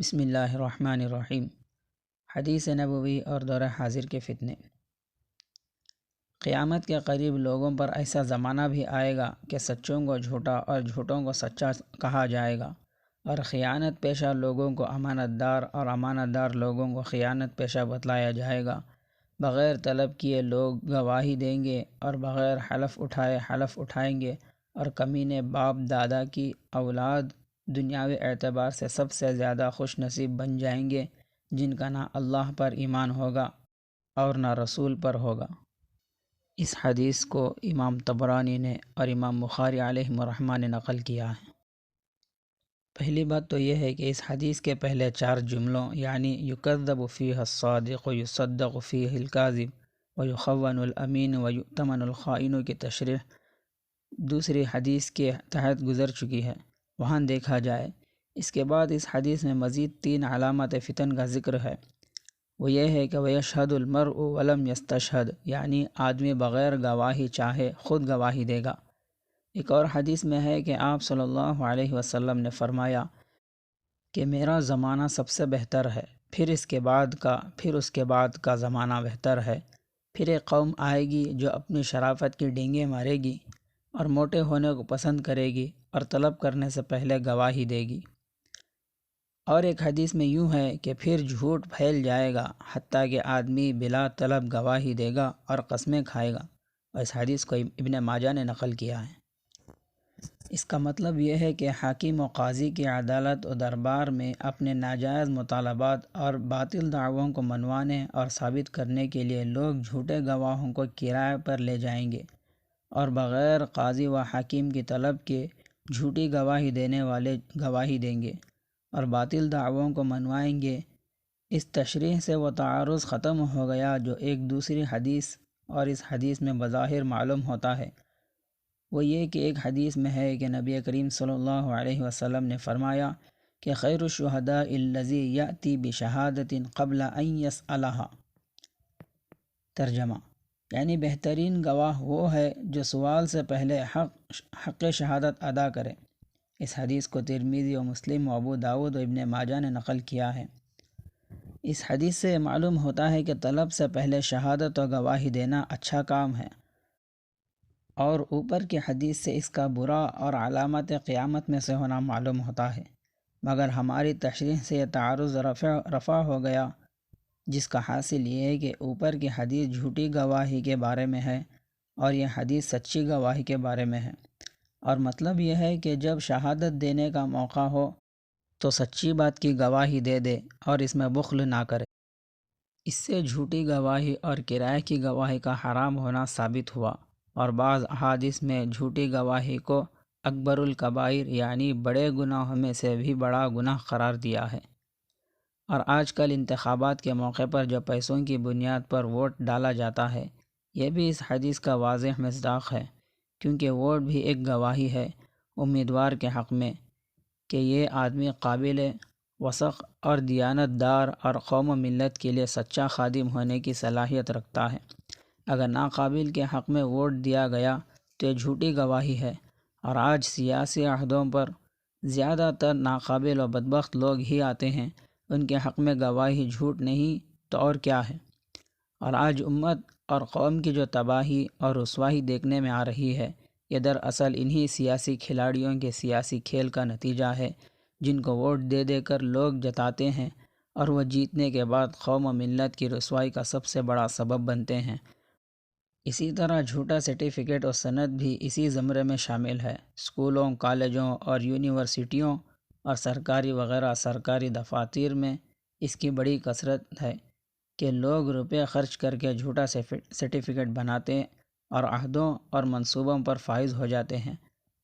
بسم اللہ الرحمن الرحیم۔ حدیث نبوی اور دور حاضر کے فتنے۔ قیامت کے قریب لوگوں پر ایسا زمانہ بھی آئے گا کہ سچوں کو جھوٹا اور جھوٹوں کو سچا کہا جائے گا، اور خیانت پیشہ لوگوں کو امانت دار اور امانت دار لوگوں کو خیانت پیشہ بتلایا جائے گا۔ بغیر طلب کیے لوگ گواہی دیں گے اور بغیر حلف اٹھائے حلف اٹھائیں گے، اور کمینے باپ دادا کی اولاد دنیاوی اعتبار سے سب سے زیادہ خوش نصیب بن جائیں گے، جن کا نہ اللہ پر ایمان ہوگا اور نہ رسول پر ہوگا۔ اس حدیث کو امام طبرانی نے اور امام بخاری علیہ الرحمہ نے نقل کیا ہے۔ پہلی بات تو یہ ہے کہ اس حدیث کے پہلے 4 جملوں یعنی یکذب فیہ الصادق ویصدق فیہ الکاذب ویخون الامین ویؤتمن الخائن کی تشریح دوسری حدیث کے تحت گزر چکی ہے، وہاں دیکھا جائے۔ اس کے بعد اس حدیث میں مزید 3 علامات فتن کا ذکر ہے، وہ یہ ہے کہ وَيَشْهَدُ الْمَرْءُ وَلَمْ يَسْتَشْهَدْ، یعنی آدمی بغیر گواہی چاہے خود گواہی دے گا۔ ایک اور حدیث میں ہے کہ آپ صلی اللہ علیہ وسلم نے فرمایا کہ میرا زمانہ سب سے بہتر ہے، پھر اس کے بعد کا زمانہ بہتر ہے، پھر ایک قوم آئے گی جو اپنی شرافت کی ڈینگیں مارے گی اور موٹے ہونے کو پسند کرے گی اور طلب کرنے سے پہلے گواہی دے گی۔ اور ایک حدیث میں یوں ہے کہ پھر جھوٹ پھیل جائے گا حتیٰ کہ آدمی بلا طلب گواہی دے گا اور قسمیں کھائے گا، اور اس حدیث کو ابن ماجہ نے نقل کیا ہے۔ اس کا مطلب یہ ہے کہ حاکم و قاضی کی عدالت و دربار میں اپنے ناجائز مطالبات اور باطل دعووں کو منوانے اور ثابت کرنے کے لیے لوگ جھوٹے گواہوں کو کرائے پر لے جائیں گے، اور بغیر قاضی و حاکم کی طلب کے جھوٹی گواہی دینے والے گواہی دیں گے اور باطل دعووں کو منوائیں گے۔ اس تشریح سے وہ تعارض ختم ہو گیا جو ایک دوسری حدیث اور اس حدیث میں بظاہر معلوم ہوتا ہے، وہ یہ کہ ایک حدیث میں ہے کہ نبی کریم صلی اللہ علیہ وسلم نے فرمایا کہ خیر الشہداء الذی یأتی بشہادۃ قبل ان یسألہا۔ ترجمہ یعنی بہترین گواہ وہ ہے جو سوال سے پہلے حق شہادت ادا کرے۔ اس حدیث کو ترمذی و مسلم و ابو داود و ابن ماجہ نے نقل کیا ہے۔ اس حدیث سے معلوم ہوتا ہے کہ طلب سے پہلے شہادت و گواہی دینا اچھا کام ہے، اور اوپر کی حدیث سے اس کا برا اور علامت قیامت میں سے ہونا معلوم ہوتا ہے، مگر ہماری تشریح سے یہ تعارض رفع ہو گیا، جس کا حاصل یہ ہے کہ اوپر کی حدیث جھوٹی گواہی کے بارے میں ہے اور یہ حدیث سچی گواہی کے بارے میں ہے، اور مطلب یہ ہے کہ جب شہادت دینے کا موقع ہو تو سچی بات کی گواہی دے دے اور اس میں بخل نہ کرے۔ اس سے جھوٹی گواہی اور کرائے کی گواہی کا حرام ہونا ثابت ہوا، اور بعض احادیث میں جھوٹی گواہی کو اکبر الکبائر یعنی بڑے گناہوں میں سے بھی بڑا گناہ قرار دیا ہے۔ اور آج کل انتخابات کے موقع پر جو پیسوں کی بنیاد پر ووٹ ڈالا جاتا ہے، یہ بھی اس حدیث کا واضح مصداق ہے، کیونکہ ووٹ بھی ایک گواہی ہے امیدوار کے حق میں کہ یہ آدمی قابل وثق اور دیانت دار اور قوم و ملت کے لیے سچا خادم ہونے کی صلاحیت رکھتا ہے۔ اگر ناقابل کے حق میں ووٹ دیا گیا تو یہ جھوٹی گواہی ہے، اور آج سیاسی عہدوں پر زیادہ تر ناقابل و بدبخت لوگ ہی آتے ہیں، ان کے حق میں گواہی جھوٹ نہیں تو اور کیا ہے۔ اور آج امت اور قوم کی جو تباہی اور رسوائی دیکھنے میں آ رہی ہے، یہ دراصل انہی سیاسی کھلاڑیوں کے سیاسی کھیل کا نتیجہ ہے، جن کو ووٹ دے دے کر لوگ جتاتے ہیں اور وہ جیتنے کے بعد قوم و ملت کی رسوائی کا سب سے بڑا سبب بنتے ہیں۔ اسی طرح جھوٹا سرٹیفکیٹ اور سند بھی اسی زمرے میں شامل ہے۔ اسکولوں، کالجوں اور یونیورسٹیوں اور سرکاری وغیرہ سرکاری دفاتر میں اس کی بڑی کثرت ہے کہ لوگ روپے خرچ کر کے جھوٹا سرٹیفکیٹ بناتے اور عہدوں اور منصوبوں پر فائز ہو جاتے ہیں۔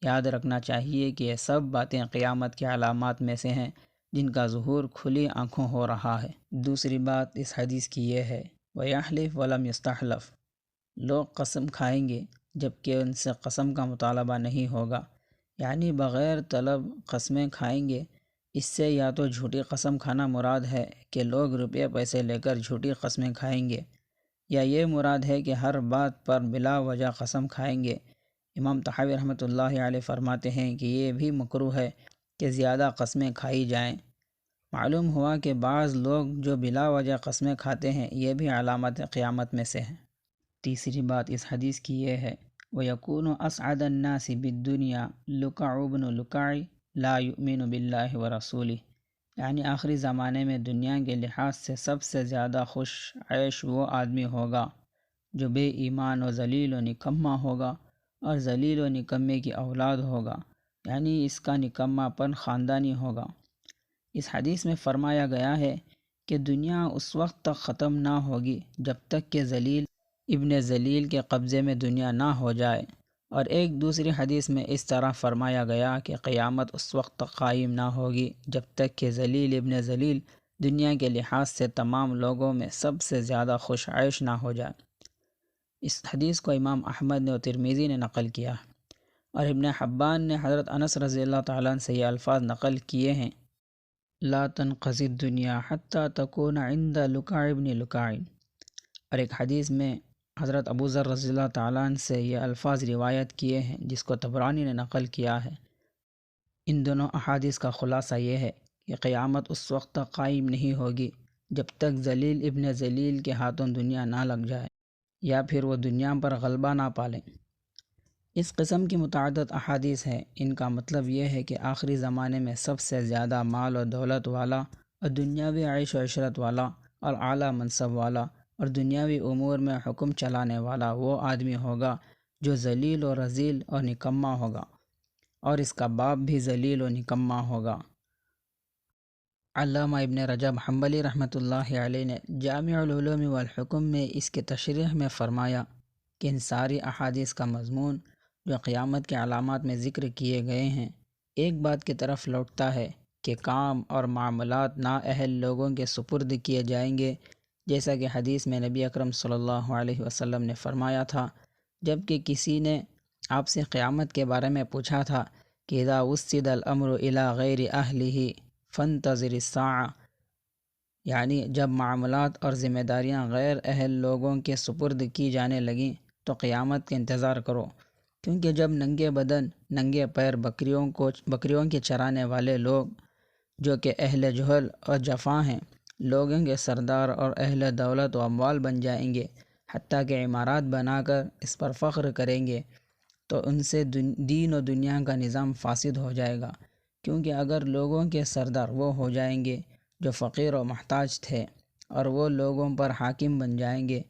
یاد رکھنا چاہیے کہ یہ سب باتیں قیامت کی علامات میں سے ہیں، جن کا ظہور کھلی آنکھوں ہو رہا ہے۔ دوسری بات اس حدیث کی یہ ہے وَيَحْلِفْ وَلَمْ يَسْتَحْلَفْ، لوگ قسم کھائیں گے جبکہ ان سے قسم کا مطالبہ نہیں ہوگا، یعنی بغیر طلب قسمیں کھائیں گے۔ اس سے یا تو جھوٹی قسم کھانا مراد ہے کہ لوگ روپے پیسے لے کر جھوٹی قسمیں کھائیں گے، یا یہ مراد ہے کہ ہر بات پر بلا وجہ قسم کھائیں گے۔ امام طحاوی رحمۃ اللہ علیہ فرماتے ہیں کہ یہ بھی مکروہ ہے کہ زیادہ قسمیں کھائی جائیں، معلوم ہوا کہ بعض لوگ جو بلا وجہ قسمیں کھاتے ہیں یہ بھی علامت قیامت میں سے ہیں۔ تیسری بات اس حدیث کی یہ ہے وَيَكُونُ أَسْعَدَ النَّاسِ بِالدُّنْيَا لُكَعُ بْنُ لُكَعِ لَا يُؤْمِنُ بِاللَّهِ وَرَسُولِهِ، یعنی آخری زمانے میں دنیا کے لحاظ سے سب سے زیادہ خوش عیش وہ آدمی ہوگا جو بے ایمان و ذلیل و نکما ہوگا اور ذلیل و نکمے کی اولاد ہوگا، یعنی اس کا نکما پن خاندانی ہوگا۔ اس حدیث میں فرمایا گیا ہے کہ دنیا اس وقت تک ختم نہ ہوگی جب تک کہ ذلیل ابن ذلیل کے قبضے میں دنیا نہ ہو جائے، اور ایک دوسری حدیث میں اس طرح فرمایا گیا کہ قیامت اس وقت تک قائم نہ ہوگی جب تک کہ ذلیل ابن ذلیل دنیا کے لحاظ سے تمام لوگوں میں سب سے زیادہ خوش عیش نہ ہو جائے۔ اس حدیث کو امام احمد نے و ترمذی نے نقل کیا ہے، اور ابن حبان نے حضرت انس رضی اللہ تعالیٰ عنہ سے یہ الفاظ نقل کیے ہیں لا تنقضی الدنیا حتی تکون عند لکع ابن لکع، اور ایک حدیث میں حضرت ابو ذر رضی اللہ تعالیٰ عنہ سے یہ الفاظ روایت کیے ہیں جس کو طبرانی نے نقل کیا ہے۔ ان دونوں احادیث کا خلاصہ یہ ہے کہ قیامت اس وقت تک قائم نہیں ہوگی جب تک ذلیل ابن ذلیل کے ہاتھوں دنیا نہ لگ جائے یا پھر وہ دنیا پر غلبہ نہ پالیں۔ اس قسم کی متعدد احادیث ہیں، ان کا مطلب یہ ہے کہ آخری زمانے میں سب سے زیادہ مال و دولت والا اور دنیاوی عیش و عشرت والا اور اعلیٰ منصب والا اور دنیاوی امور میں حکم چلانے والا وہ آدمی ہوگا جو ذلیل و رذیل اور نکما ہوگا، اور اس کا باپ بھی ذلیل و نکما ہوگا۔ علامہ ابن رجب حنبلی رحمۃ اللہ علیہ نے جامع العلوم والحکم میں اس کے تشریح میں فرمایا کہ ان ساری احادیث کا مضمون جو قیامت کے علامات میں ذکر کیے گئے ہیں ایک بات کی طرف لوٹتا ہے کہ کام اور معاملات نااہل لوگوں کے سپرد کیے جائیں گے، جیسا کہ حدیث میں نبی اکرم صلی اللہ علیہ وسلم نے فرمایا تھا جب کہ کسی نے آپ سے قیامت کے بارے میں پوچھا تھا کہ اذا وسد الامر الى غیر اہلہ فانتظر الساعہ، یعنی جب معاملات اور ذمہ داریاں غیر اہل لوگوں کے سپرد کی جانے لگیں تو قیامت کا انتظار کرو، کیونکہ جب ننگے بدن ننگے پیر بکریوں کے چرانے والے لوگ جو کہ اہل جہل اور جفا ہیں لوگوں کے سردار اور اہل دولت و اموال بن جائیں گے، حتیٰ کہ عمارات بنا کر اس پر فخر کریں گے، تو ان سے دین و دنیا کا نظام فاسد ہو جائے گا، کیونکہ اگر لوگوں کے سردار وہ ہو جائیں گے جو فقیر و محتاج تھے اور وہ لوگوں پر حاکم بن جائیں گے،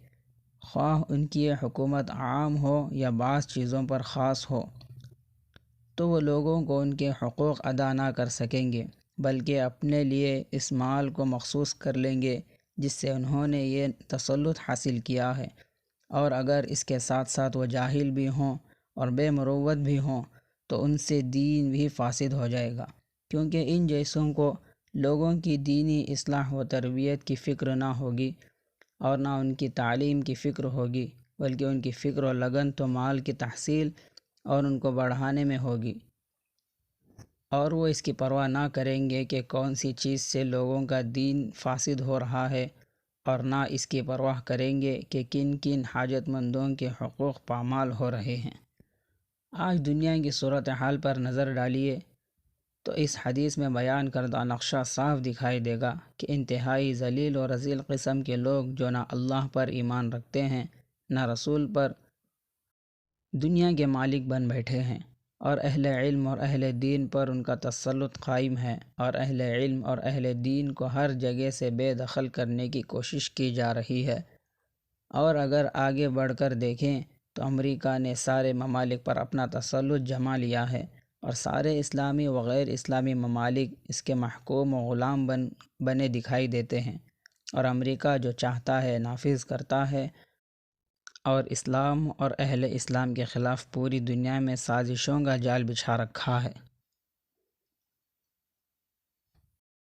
خواہ ان کی یہ حکومت عام ہو یا بعض چیزوں پر خاص ہو، تو وہ لوگوں کو ان کے حقوق ادا نہ کر سکیں گے بلکہ اپنے لیے اس مال کو مخصوص کر لیں گے جس سے انہوں نے یہ تسلط حاصل کیا ہے، اور اگر اس کے ساتھ ساتھ وہ جاہل بھی ہوں اور بے مروت بھی ہوں تو ان سے دین بھی فاسد ہو جائے گا، کیونکہ ان جیسوں کو لوگوں کی دینی اصلاح و تربیت کی فکر نہ ہوگی اور نہ ان کی تعلیم کی فکر ہوگی، بلکہ ان کی فکر و لگن تو مال کی تحصیل اور ان کو بڑھانے میں ہوگی، اور وہ اس کی پرواہ نہ کریں گے کہ کون سی چیز سے لوگوں کا دین فاسد ہو رہا ہے، اور نہ اس کی پرواہ کریں گے کہ کن کن حاجت مندوں کے حقوق پامال ہو رہے ہیں۔ آج دنیا کی صورتحال پر نظر ڈالیے تو اس حدیث میں بیان کردہ نقشہ صاف دکھائی دے گا کہ انتہائی ذلیل و رذیل قسم کے لوگ جو نہ اللہ پر ایمان رکھتے ہیں نہ رسول پر، دنیا کے مالک بن بیٹھے ہیں، اور اہل علم اور اہل دین پر ان کا تسلط قائم ہے، اور اہل علم اور اہل دین کو ہر جگہ سے بے دخل کرنے کی کوشش کی جا رہی ہے۔ اور اگر آگے بڑھ کر دیکھیں تو امریکہ نے سارے ممالک پر اپنا تسلط جما لیا ہے، اور سارے اسلامی و غیر اسلامی ممالک اس کے محکوم و غلام بنے دکھائی دیتے ہیں، اور امریکہ جو چاہتا ہے نافذ کرتا ہے، اور اسلام اور اہل اسلام کے خلاف پوری دنیا میں سازشوں کا جال بچھا رکھا ہے۔